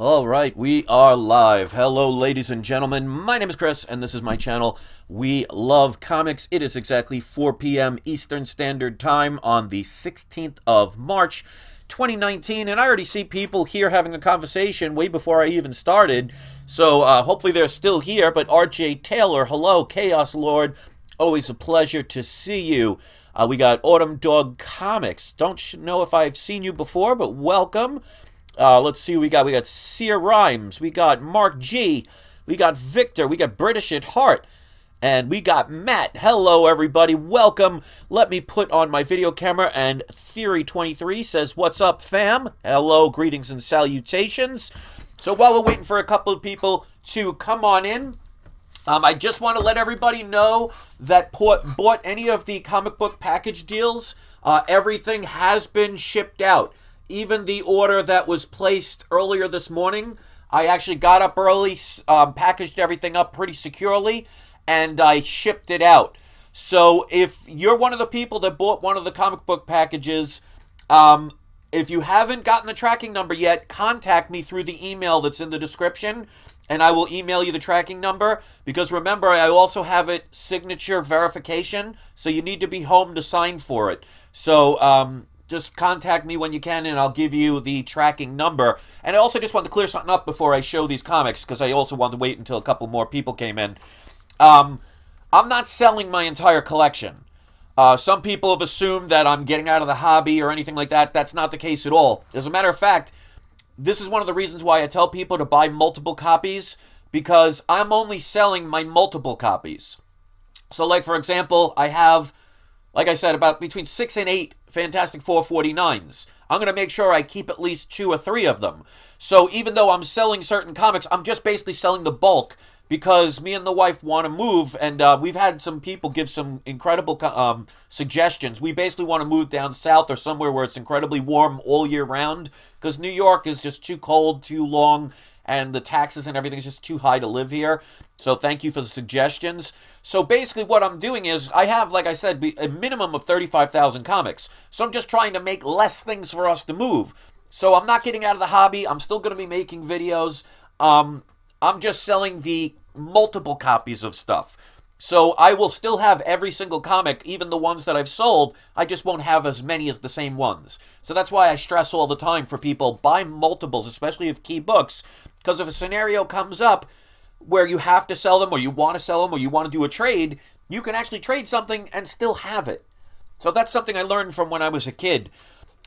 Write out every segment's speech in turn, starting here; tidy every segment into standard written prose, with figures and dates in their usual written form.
All right, we are live. Hello, ladies and gentlemen. My name is Chris, and this is my channel. We love comics. It is exactly 4 p.m. Eastern Standard Time on the 16th of March, 2019, and I already see people here having a conversation way before I even started, so hopefully they're still here. But RJ Taylor, hello. Chaos Lord, always a pleasure to see you. We got Autumn Dog Comics. Don't know if I've seen you before, but welcome. Let's see who we got. We got Sear Rhymes. We got Mark G. We got Victor. We got British at Heart. And we got Matt. Hello, everybody. Welcome. Let me put on my video camera. And Theory23 says, what's up, fam? Hello, greetings and salutations. So while we're waiting for a couple of people to come on in, I just want to let everybody know that bought any of the comic book package deals, everything has been shipped out. Even the order that was placed earlier this morning, I actually got up early, packaged everything up pretty securely, and I shipped it out. So if you're one of the people that bought one of the comic book packages, if you haven't gotten the tracking number yet, contact me through the email that's in the description, and I will email you the tracking number. Because remember, I also have it signature verification, so you need to be home to sign for it. So, just contact me when you can, and I'll give you the tracking number. And I also just want to clear something up before I show these comics, because I also want to wait until a couple more people came in. I'm not selling my entire collection. Some people have assumed that I'm getting out of the hobby or anything like that. That's not the case at all. As a matter of fact, this is one of the reasons why I tell people to buy multiple copies, because I'm only selling my multiple copies. So, like, for example, I have, like I said, about between 6 and 8 Fantastic Four 49s. I'm going to make sure I keep at least 2 or 3 of them. So even though I'm selling certain comics, I'm just basically selling the bulk, because me and the wife want to move, and we've had some people give some incredible suggestions. We basically want to move down south or somewhere where it's incredibly warm all year round, because New York is just too cold, too long, and the taxes and everything is just too high to live here. So thank you for the suggestions. So basically what I'm doing is, I have, like I said, a minimum of 35,000 comics. So I'm just trying to make less things for us to move. So I'm not getting out of the hobby. I'm still going to be making videos. I'm just selling the multiple copies of stuff. So I will still have every single comic, even the ones that I've sold. I just won't have as many as the same ones. So that's why I stress all the time for people, buy multiples, especially of key books. Because if a scenario comes up where you have to sell them, or you want to sell them, or you want to do a trade, you can actually trade something and still have it. So that's something I learned from when I was a kid.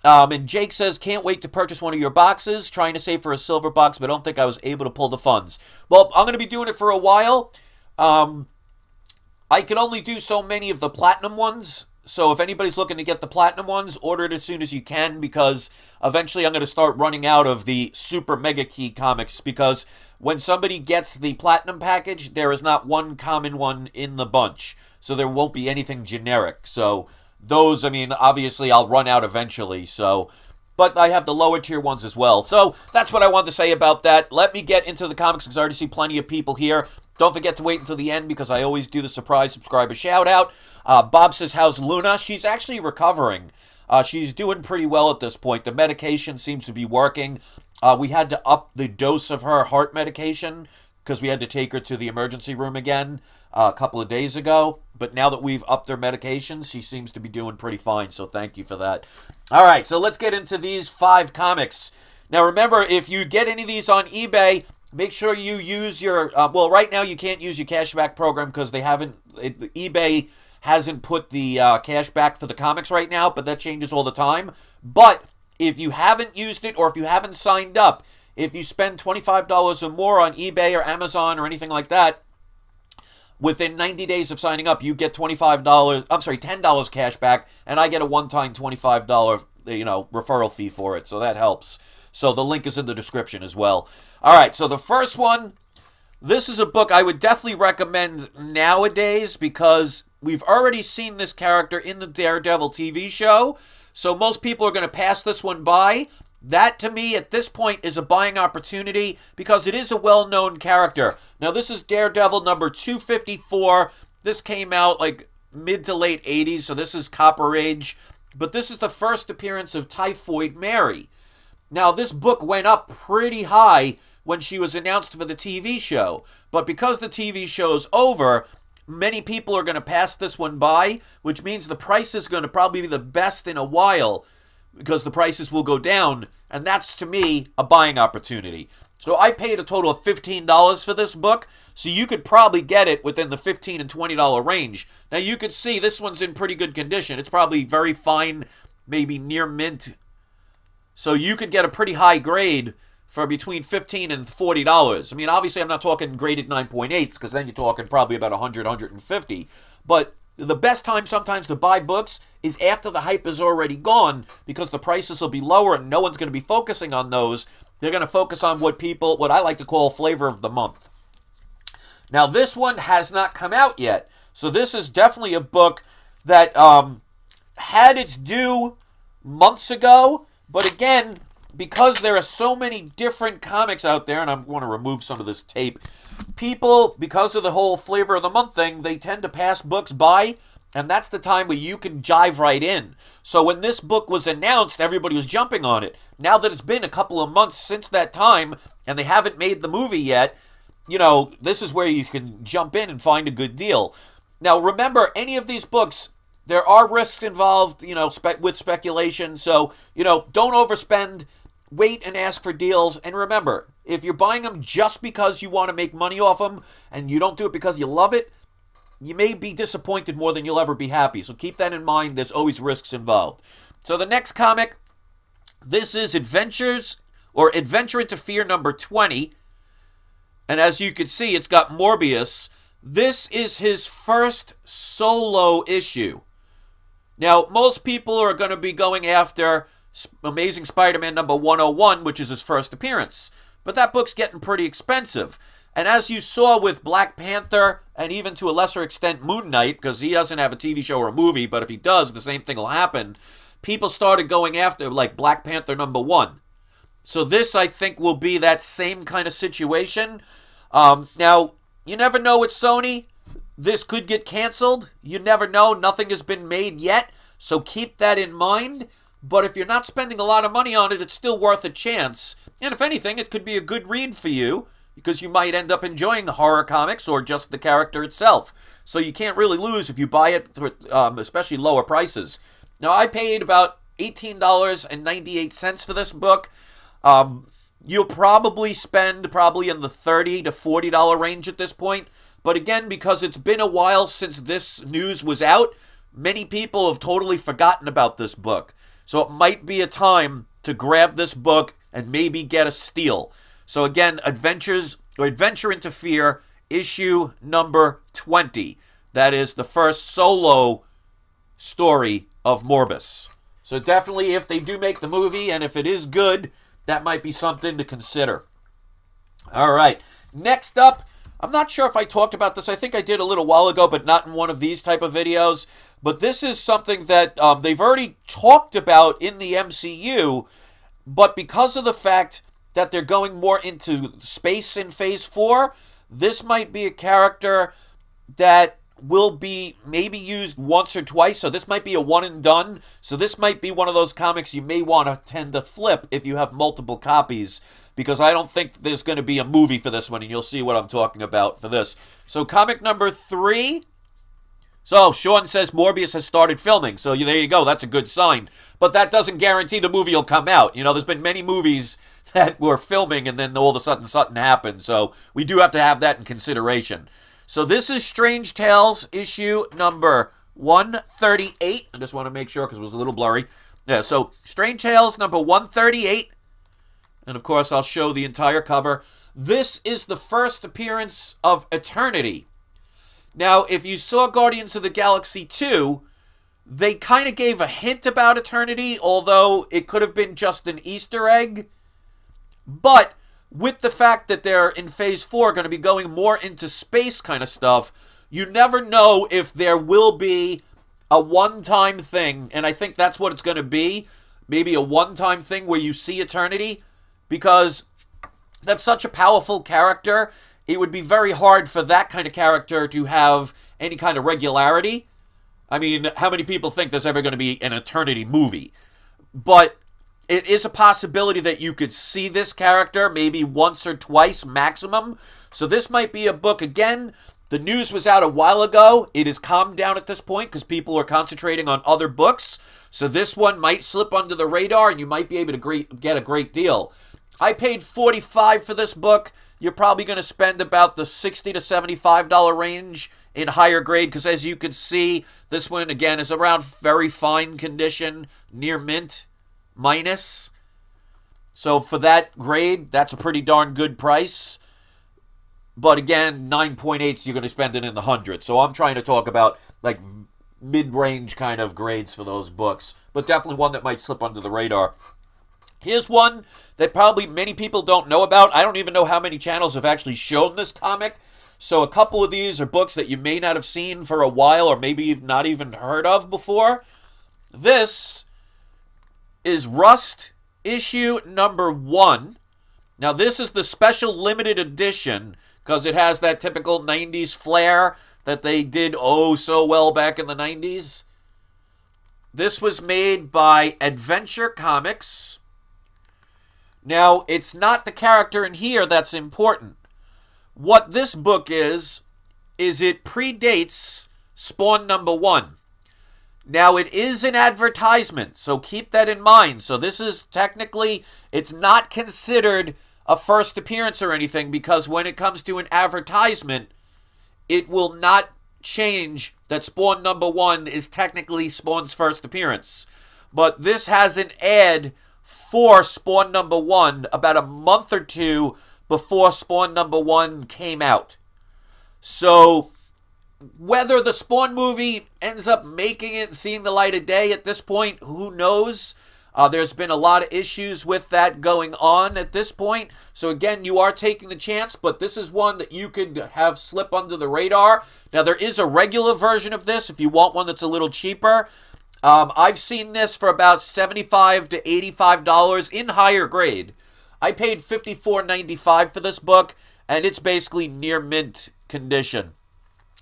And Jake says, can't wait to purchase one of your boxes. Trying to save for a silver box, but don't think I was able to pull the funds. Well, I'm going to be doing it for a while. I can only do so many of the platinum ones. So if anybody's looking to get the platinum ones, order it as soon as you can, because eventually I'm going to start running out of the super mega key comics, because when somebody gets the platinum package, there is not one common one in the bunch. So there won't be anything generic. So those, I mean, obviously I'll run out eventually. So, but I have the lower tier ones as well. So that's what I wanted to say about that. Let me get into the comics, because I already see plenty of people here. Don't forget to wait until the end, because I always do the surprise subscriber shout out. Bob says, how's Luna? She's actually recovering. She's doing pretty well at this point. The medication seems to be working. We had to up the dose of her heart medication, because we had to take her to the emergency room again a couple of days ago. But now that we've upped her medications, she seems to be doing pretty fine. So thank you for that. All right, so let's get into these 5 comics. Now remember, if you get any of these on eBay, make sure you use your, well, right now you can't use your cashback program, because they haven't, eBay hasn't put the cashback for the comics right now, but that changes all the time. But if you haven't used it, or if you haven't signed up, if you spend $25 or more on eBay or Amazon or anything like that, within 90 days of signing up, you get $10 cash back, and I get a one-time $25, referral fee for it, so that helps. So the link is in the description as well. All right, so the first one, this is a book I would definitely recommend nowadays, because we've already seen this character in the Daredevil TV show, so most people are going to pass this one by. That, to me, at this point, is a buying opportunity, because it is a well-known character. Now, this is Daredevil number 254. This came out, like, mid to late 80s, so this is Copper Age. But this is the first appearance of Typhoid Mary. Now, this book went up pretty high when she was announced for the TV show, but because the TV show's over, many people are going to pass this one by, which means the price is going to probably be the best in a while because the prices will go down, and that's, to me, a buying opportunity. So I paid a total of $15 for this book, so you could probably get it within the $15 and $20 range. Now, you could see this one's in pretty good condition. It's probably very fine, maybe near mint. So you could get a pretty high grade for between $15 and $40. I mean, obviously, I'm not talking graded 9.8s, because then you're talking probably about $100, $150. But the best time sometimes to buy books is after the hype is already gone, because the prices will be lower and no one's going to be focusing on those. They're going to focus on what I like to call flavor of the month. Now, this one has not come out yet. So this is definitely a book that had its due months ago. But again, because there are so many different comics out there, and I want to remove some of this tape, people, because of the whole flavor of the month thing, they tend to pass books by, and that's the time where you can jive right in. So when this book was announced, everybody was jumping on it. Now that it's been a couple of months since that time, and they haven't made the movie yet, you know, this is where you can jump in and find a good deal. Now, remember, any of these books, there are risks involved, you know, with speculation. So, you know, don't overspend. Wait and ask for deals. And remember, if you're buying them just because you want to make money off them and you don't do it because you love it, you may be disappointed more than you'll ever be happy. So keep that in mind. There's always risks involved. So the next comic, this is Adventure into Fear number 20. And as you can see, it's got Morbius. This is his first solo issue. Now, most people are going to be going after Amazing Spider-Man number 101, which is his first appearance. But that book's getting pretty expensive. And as you saw with Black Panther, and even to a lesser extent Moon Knight, because he doesn't have a TV show or a movie, but if he does, the same thing will happen, people started going after, like, Black Panther number 1. So this, I think, will be that same kind of situation. Now, you never know with Sony. This could get canceled. You never know. Nothing has been made yet. So keep that in mind. But if you're not spending a lot of money on it, it's still worth a chance. And if anything, it could be a good read for you, because you might end up enjoying horror comics or just the character itself. So you can't really lose if you buy it for especially lower prices. Now, I paid about $18.98 for this book. You'll probably spend in the $30 to $40 range at this point. But again, because it's been a while since this news was out, many people have totally forgotten about this book. So it might be a time to grab this book and maybe get a steal. So again, Adventure into Fear, issue number 20. That is the first solo story of Morbius. So definitely, if they do make the movie, and if it is good, that might be something to consider. All right. Next up, I'm not sure if I talked about this. I think I did a little while ago, but not in one of these type of videos. But this is something that they've already talked about in the MCU, but because of the fact that they're going more into space in Phase 4, this might be a character that will be maybe used once or twice. So this might be a one and done. So this might be one of those comics you may want to tend to flip if you have multiple copies, because I don't think there's going to be a movie for this one, and you'll see what I'm talking about for this. So comic number 3. So Sean says Morbius has started filming. So there you go. That's a good sign. But that doesn't guarantee the movie will come out. You know, there's been many movies that were filming and then all of a sudden something happened. So we do have to have that in consideration. So this is Strange Tales issue number 138. I just want to make sure because it was a little blurry. Yeah, so Strange Tales number 138. And of course, I'll show the entire cover. This is the first appearance of Eternity. Now, if you saw Guardians of the Galaxy 2, they kind of gave a hint about Eternity, although it could have been just an Easter egg. But with the fact that they're in Phase 4 going to be going more into space kind of stuff, you never know if there will be a one-time thing, and I think that's what it's going to be. Maybe a one-time thing where you see Eternity, because that's such a powerful character. It would be very hard for that kind of character to have any kind of regularity. I mean, how many people think there's ever going to be an Eternity movie? But it is a possibility that you could see this character maybe once or twice maximum. So this might be a book, again, the news was out a while ago. It is calmed down at this point because people are concentrating on other books. So this one might slip under the radar and you might be able to get a great deal. I paid $45 for this book. You're probably going to spend about the $60 to $75 range in higher grade because as you can see, this one, again, is around very fine condition, near mint, minus. So for that grade, that's a pretty darn good price. But again, 9.8s, you're going to spend it in the hundreds. So I'm trying to talk about like mid-range kind of grades for those books. But definitely one that might slip under the radar. Here's one that probably many people don't know about. I don't even know how many channels have actually shown this comic. So a couple of these are books that you may not have seen for a while or maybe you've not even heard of before. This is Rust issue number 1. Now this is the special limited edition because it has that typical 90s flair that they did oh so well back in the 90s. This was made by Adventure Comics. Now, it's not the character in here that's important. What this book is it predates Spawn number 1. Now, it is an advertisement, so keep that in mind. So this is technically, it's not considered a first appearance or anything because when it comes to an advertisement, it will not change that Spawn number 1 is technically Spawn's first appearance. But this has an ad for Spawn number 1 about a month or two before Spawn number 1 came out. So whether the Spawn movie ends up making it and seeing the light of day at this point, who knows? There's been a lot of issues with that going on at this point. So again, you are taking the chance, but this is one that you could have slip under the radar. Now, there is a regular version of this if you want one that's a little cheaper. I've seen this for about $75 to $85 in higher grade. I paid $54.95 for this book, and it's basically near mint condition.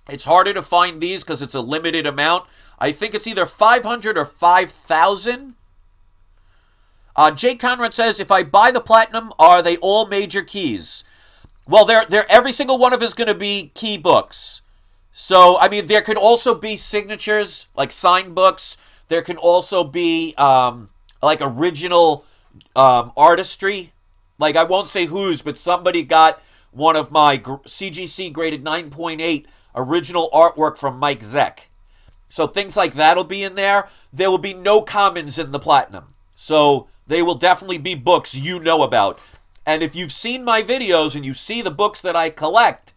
It's harder to find these because it's a limited amount. I think it's either 500 or 5,000. Jay Conrad says, if I buy the Platinum, are they all major keys? Well, every single one of it is going to be key books. So, I mean, there could also be signatures, like signed books. There can also be, like, original artistry. Like, I won't say whose, but somebody got one of my CGC graded 9.8 original artwork from Mike Zeck. So things like that will be in there. There will be no commons in the Platinum. So they will definitely be books you know about. And if you've seen my videos and you see the books that I collect,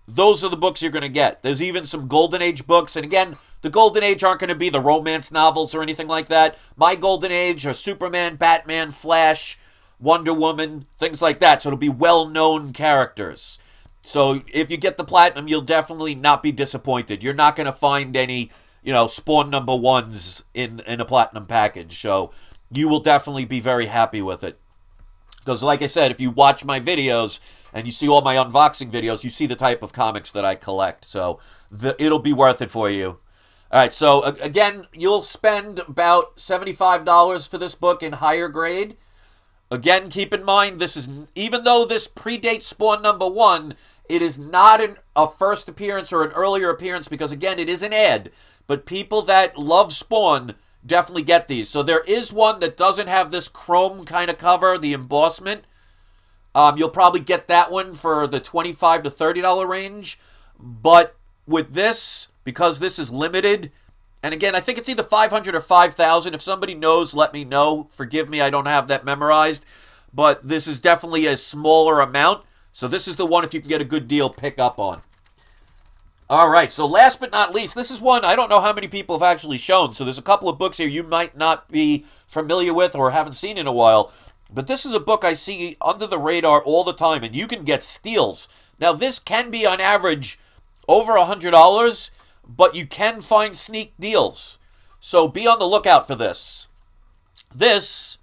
those are the books you're going to get. There's even some Golden Age books. And again, the Golden Age aren't going to be the romance novels or anything like that. My Golden Age are Superman, Batman, Flash, Wonder Woman, things like that. So it'll be well-known characters. So if you get the Platinum, you'll definitely not be disappointed. You're not going to find any, you know, Spawn number 1s in a Platinum package. So you will definitely be very happy with it. Because like I said, if you watch my videos and you see all my unboxing videos, you see the type of comics that I collect. So it'll be worth it for you. All right, so again, you'll spend about $75 for this book in higher grade. Again, keep in mind, this is, even though this predates Spawn number 1, it is not a first appearance or an earlier appearance because, again, it is an ad. But people that love Spawn definitely get these. So there is one that doesn't have this chrome kind of cover, the embossment. You'll probably get that one for the $25 to $30 range. But with this, because this is limited, and again, I think it's either 500 or 5,000. If somebody knows, let me know. Forgive me, I don't have that memorized. But this is definitely a smaller amount. So this is the one, if you can get a good deal, pick up on. All right, so last but not least, this is one I don't know how many people have actually shown. So there's a couple of books here you might not be familiar with or haven't seen in a while. But this is a book I see under the radar all the time, and you can get steals. Now, this can be, on average, over $100, but you can find sneak deals. So be on the lookout for this. This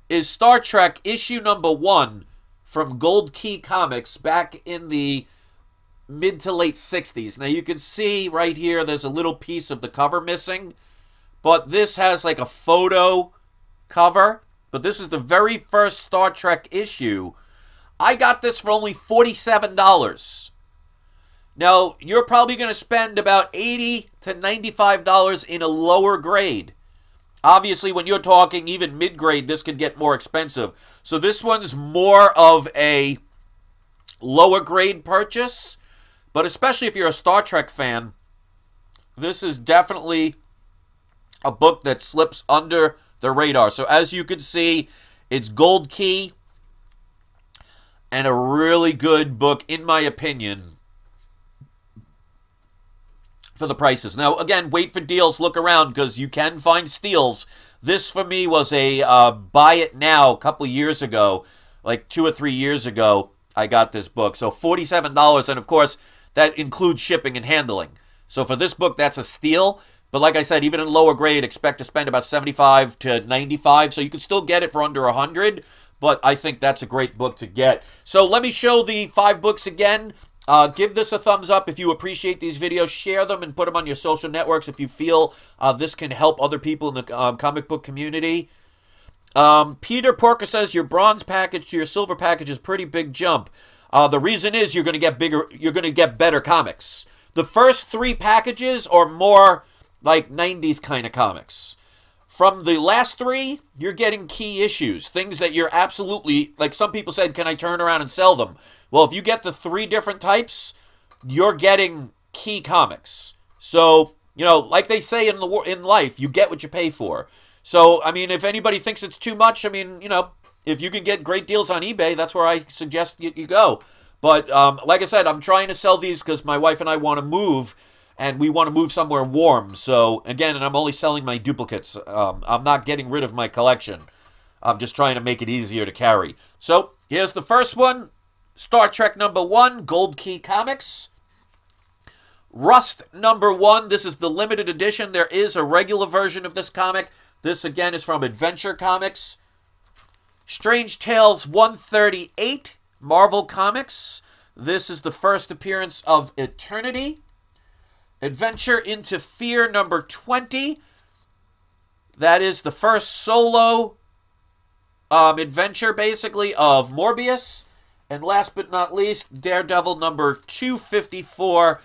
is Star Trek issue number 1 from Gold Key Comics back in the mid to late 60s. Now you can see right here there's a little piece of the cover missing, but this has like a photo cover. but this is the very first Star Trek issue. I got this for only $47. Now, you're probably going to spend about $80 to $95 in a lower grade. Obviously, when you're talking even mid-grade, this could get more expensive. So this one's more of a lower grade purchase. But especially if you're a Star Trek fan, this is definitely a book that slips under the radar. So as you can see, it's gold key and a really good book, in my opinion, for the prices. Now, again, wait for deals. Look around because you can find steals. This, for me, was a buy it now a couple of years ago, like 2 or 3 years ago, I got this book. So $47, and of course, that includes shipping and handling. So for this book, that's a steal. But like I said, even in lower grade, expect to spend about $75 to $95. So you can still get it for under $100. But I think that's a great book to get. So let me show the 5 books again. Give this a thumbs up if you appreciate these videos. Share them and put them on your social networks if you feel this can help other people in the comic book community. Peter Porker says your bronze package to your silver package is a pretty big jump. The reason is you're going to get bigger. You're going to get better comics. The first 3 packages are more like 90s kind of comics. From the last 3, you're getting key issues, things that you're absolutely, like some people said, can I turn around and sell them? Well, if you get the 3 different types, you're getting key comics. So, you know, like they say in life, you get what you pay for. So, I mean, if anybody thinks it's too much, I mean, you know, if you can get great deals on eBay, that's where I suggest you go. But like I said, I'm trying to sell these because my wife and I want to move. And we want to move somewhere warm. So, again, and I'm only selling my duplicates. I'm not getting rid of my collection. I'm just trying to make it easier to carry. So, here's the first one. Star Trek #1, Gold Key Comics. Rust #1. This is the limited edition. There is a regular version of this comic. This, again, is from Adventure Comics. Strange Tales 138, Marvel Comics. This is the first appearance of Eternity. Adventure into Fear #20. That is the first solo adventure, basically, of Morbius. And last but not least, Daredevil #254.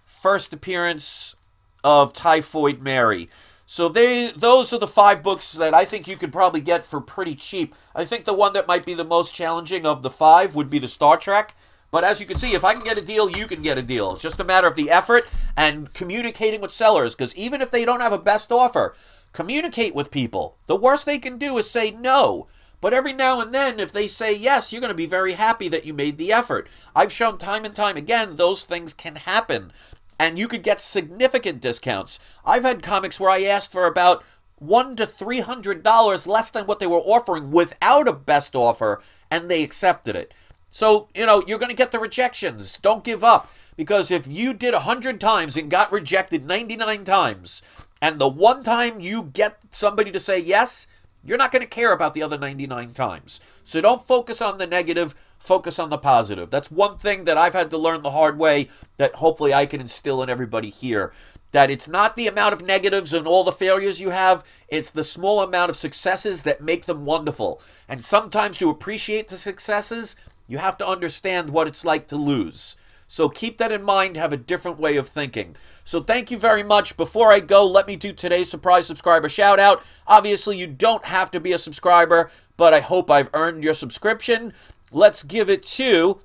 First appearance of Typhoid Mary. So those are the 5 books that I think you could probably get for pretty cheap. I think the one that might be the most challenging of the 5 would be the Star Trek. But as you can see, if I can get a deal, you can get a deal. It's just a matter of the effort and communicating with sellers. Because even if they don't have a best offer, communicate with people. The worst they can do is say no. But every now and then, if they say yes, you're going to be very happy that you made the effort. I've shown time and time again, those things can happen. And you could get significant discounts. I've had comics where I asked for about $100 to $300 less than what they were offering without a best offer, and they accepted it. So, you know, you're going to get the rejections. Don't give up. Because if you did 100 times and got rejected 99 times, and the one time you get somebody to say yes, you're not going to care about the other 99 times. So don't focus on the negative, focus on the positive. That's one thing that I've had to learn the hard way that hopefully I can instill in everybody here. That it's not the amount of negatives and all the failures you have, it's the small amount of successes that make them wonderful. And sometimes to appreciate the successes, you have to understand what it's like to lose. So keep that in mind, have a different way of thinking. So thank you very much. Before I go, let me do today's surprise subscriber shout out. Obviously, you don't have to be a subscriber, but I hope I've earned your subscription. Let's give it to,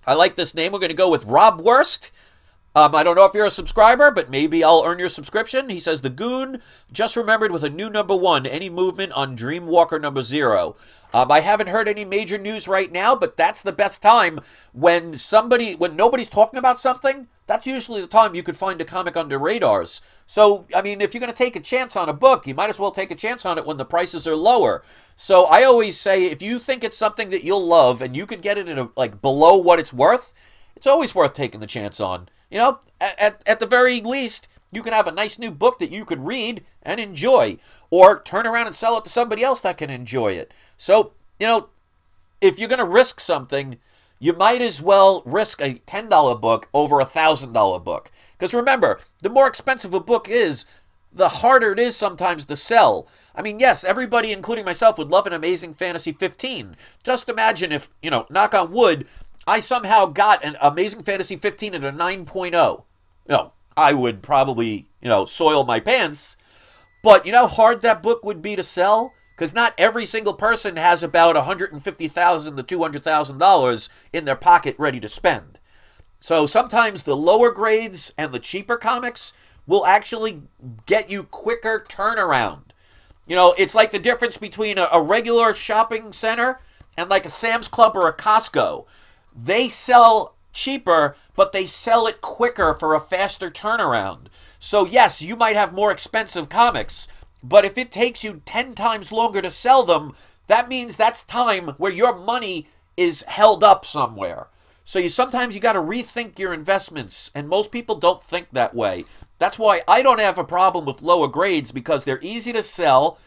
I like this name, we're going to go with Rob Worst. I don't know if you're a subscriber, but maybe I'll earn your subscription. He says, The Goon just remembered with a new #1. Any movement on Dreamwalker #0? I haven't heard any major news right now, but that's the best time when nobody's talking about something. That's usually the time you could find a comic under radars. So, I mean, if you're going to take a chance on a book, you might as well take a chance on it when the prices are lower. So I always say, if you think it's something that you'll love and you could get it at like below what it's worth, it's always worth taking the chance on. You know, at the very least, you can have a nice new book that you could read and enjoy, or turn around and sell it to somebody else that can enjoy it. So, you know, if you're going to risk something, you might as well risk a $10 book over a $1,000 book. Because remember, the more expensive a book is, the harder it is sometimes to sell. I mean, yes, everybody, including myself, would love an Amazing Fantasy 15. Just imagine if, knock on wood, I somehow got an Amazing Fantasy 15 at a 9.0. I would probably, soil my pants. But you know how hard that book would be to sell? Because not every single person has about $150,000 to $200,000 in their pocket ready to spend. So sometimes the lower grades and the cheaper comics will actually get you quicker turnaround. It's like the difference between a regular shopping center and like a Sam's Club or a Costco. They sell cheaper, but they sell it quicker for a faster turnaround. So yes, you might have more expensive comics, but if it takes you 10 times longer to sell them, that means that's time where your money is held up somewhere. So sometimes you got to rethink your investments, and most people don't think that way. That's why I don't have a problem with lower grades, because they're easy to sell,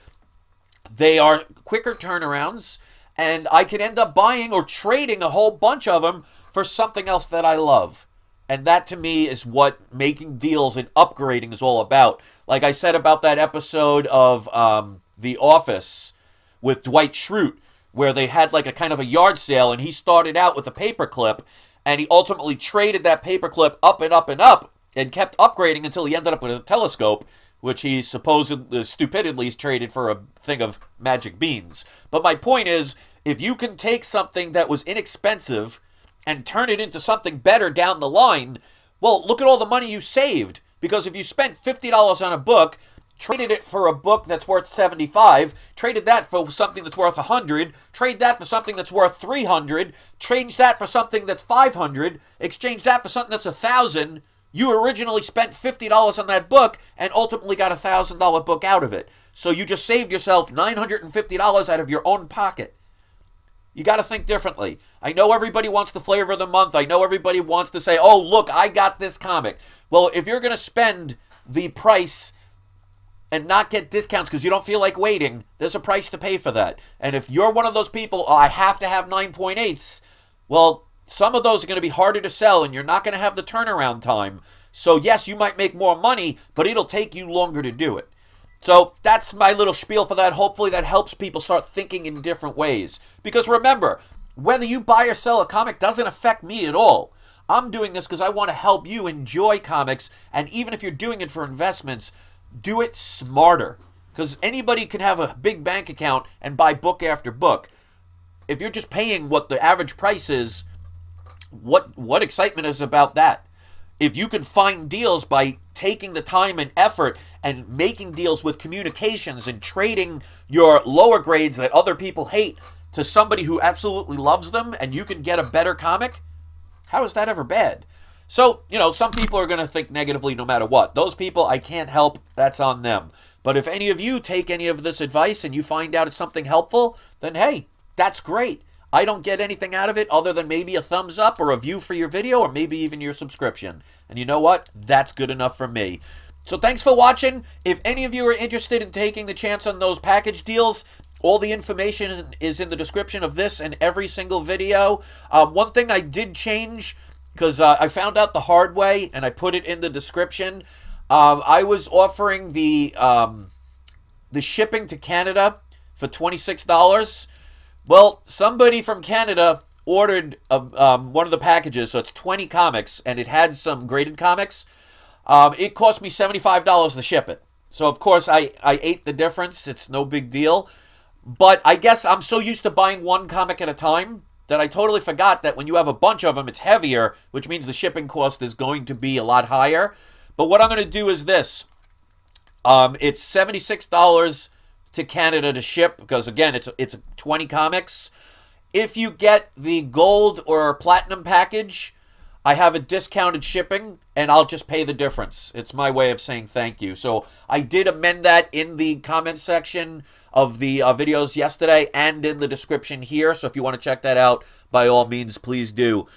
they are quicker turnarounds, and I can end up buying or trading a whole bunch of them for something else that I love. And that, to me, is what making deals and upgrading is all about. Like I said about that episode of The Office with Dwight Schrute, where they had like a kind of a yard sale, and he started out with a paperclip, and he ultimately traded that paperclip up and up and up, and kept upgrading until he ended up with a telescope, which he supposedly stupidly traded for a thing of magic beans. But my point is, if you can take something that was inexpensive and turn it into something better down the line, well, look at all the money you saved. Because if you spent $50 on a book, traded it for a book that's worth $75, traded that for something that's worth $100, trade that for something that's worth $300, change that for something that's $500, exchange that for something that's $1,000, you originally spent $50 on that book and ultimately got a $1,000 book out of it. So you just saved yourself $950 out of your own pocket. You got to think differently. I know everybody wants the flavor of the month. I know everybody wants to say, oh, look, I got this comic. Well, if you're going to spend the price and not get discounts because you don't feel like waiting, there's a price to pay for that. And if you're one of those people, oh, I have to have 9.8s, well, some of those are going to be harder to sell, and you're not going to have the turnaround time. So, yes, you might make more money, but it'll take you longer to do it. So that's my little spiel for that. Hopefully that helps people start thinking in different ways. Because remember, whether you buy or sell a comic doesn't affect me at all. I'm doing this because I want to help you enjoy comics, and even if you're doing it for investments, do it smarter. Because anybody can have a big bank account and buy book after book. If you're just paying what the average price is, what excitement is about that? If you can find deals by taking the time and effort and making deals with communications and trading your lower grades that other people hate to somebody who absolutely loves them, and you can get a better comic, how is that ever bad? So, some people are going to think negatively no matter what. Those people, I can't help. That's on them. But if any of you take any of this advice and you find out it's something helpful, then hey, that's great. I don't get anything out of it other than maybe a thumbs up or a view for your video, or maybe even your subscription. And you know what? That's good enough for me. So thanks for watching. If any of you are interested in taking the chance on those package deals, all the information is in the description of this and every single video. One thing I did change, because I found out the hard way, and I put it in the description. I was offering the shipping to Canada for $26. Well, somebody from Canada ordered one of the packages, so it's 20 comics, and it had some graded comics. It cost me $75 to ship it. So, of course, I ate the difference. It's no big deal. But I guess I'm so used to buying one comic at a time that I totally forgot that when you have a bunch of them, it's heavier, which means the shipping cost is going to be a lot higher. But what I'm going to do is this. It's $76 to Canada to ship, because again, it's 20 comics. If you get the gold or platinum package, I have a discounted shipping, and I'll just pay the difference. It's my way of saying thank you. So I did amend that in the comment section of the videos yesterday and in the description here. So if you want to check that out, by all means, please do.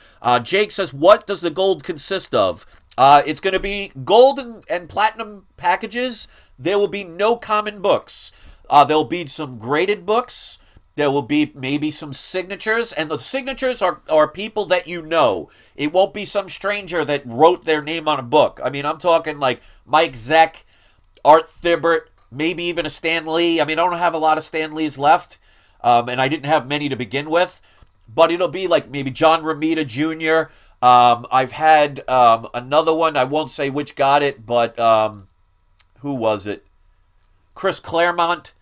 Jake says, what does the gold consist of? It's going to be gold and platinum packages. There will be no common books. There'll be some graded books. There will be maybe some signatures, and the signatures are people that you know. It won't be some stranger that wrote their name on a book. I mean, I'm talking like Mike Zeck, Art Thibbert, maybe even a Stan Lee. I mean, I don't have a lot of Stan Lees left, and I didn't have many to begin with. But it'll be like maybe John Romita Jr. I've had another one. I won't say which got it, but who was it? Chris Claremont.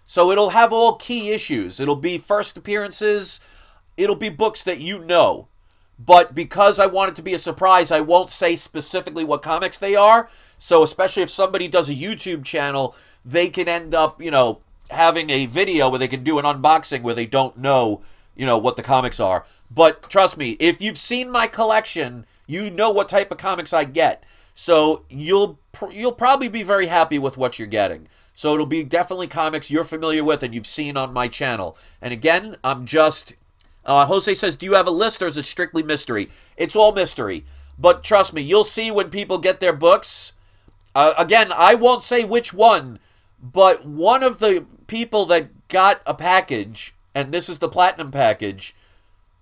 So it'll have all key issues. It'll be first appearances. It'll be books that you know. But because I want it to be a surprise, I won't say specifically what comics they are. So especially if somebody does a YouTube channel, they can end up, you know, having a video where they can do an unboxing where they don't know, you know, what the comics are. But trust me, if you've seen my collection, you know what type of comics I get. So you'll probably be very happy with what you're getting. So it'll be definitely comics you're familiar with and you've seen on my channel. And again, I'm just... Jose says, do you have a list or is it strictly mystery? It's all mystery. But trust me, you'll see when people get their books. Again, I won't say which one, but one of the people that got a package, and this is the Platinum package,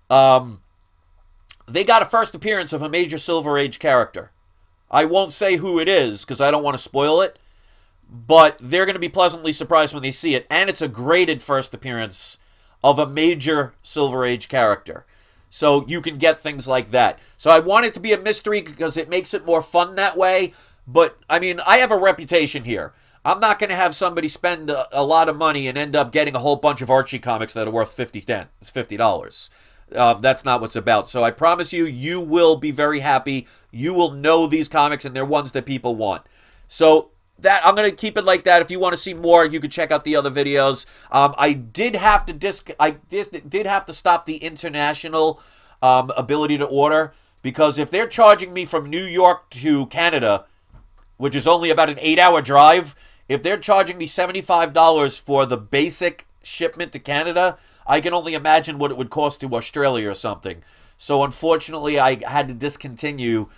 they got a first appearance of a major Silver Age character. I won't say who it is because I don't want to spoil it, but they're going to be pleasantly surprised when they see it. And it's a graded first appearance of a major Silver Age character. So you can get things like that. So I want it to be a mystery because it makes it more fun that way. But, I mean, I have a reputation here. I'm not going to have somebody spend a lot of money and end up getting a whole bunch of Archie comics that are worth $50. That's not what's about. So I promise you, you will be very happy. You will know these comics, and they're ones that people want. So that I'm going to keep it like that. If you want to see more, you can check out the other videos. I did have to stop the international ability to order because if they're charging me from New York to Canada, which is only about an 8-hour drive, if they're charging me $75 for the basic shipment to Canada, I can only imagine what it would cost to Australia or something. So unfortunately, I had to discontinue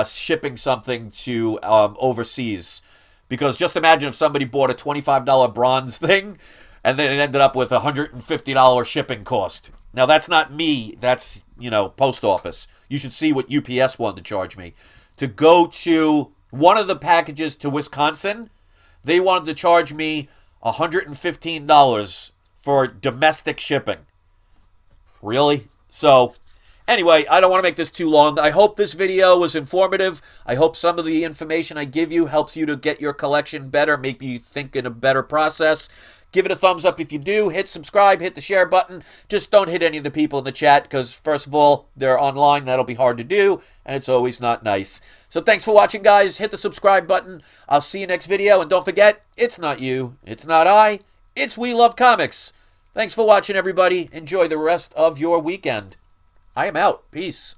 shipping something to overseas. Because just imagine if somebody bought a $25 bronze thing and then it ended up with a $150 shipping cost. Now, that's not me. That's, you know, post office. You should see what UPS wanted to charge me. To go to one of the packages to Wisconsin, they wanted to charge me $115 for domestic shipping. Really? So, anyway, I don't want to make this too long. I hope this video was informative. I hope some of the information I give you helps you to get your collection better, make you think in a better process. Give it a thumbs up if you do. Hit subscribe, hit the share button. Just don't hit any of the people in the chat because, first of all, they're online. That'll be hard to do, and it's always not nice. So thanks for watching, guys. Hit the subscribe button. I'll see you next video, and don't forget, it's not you, it's not I, it's We Love Comics. Thanks for watching, everybody. Enjoy the rest of your weekend. I am out. Peace.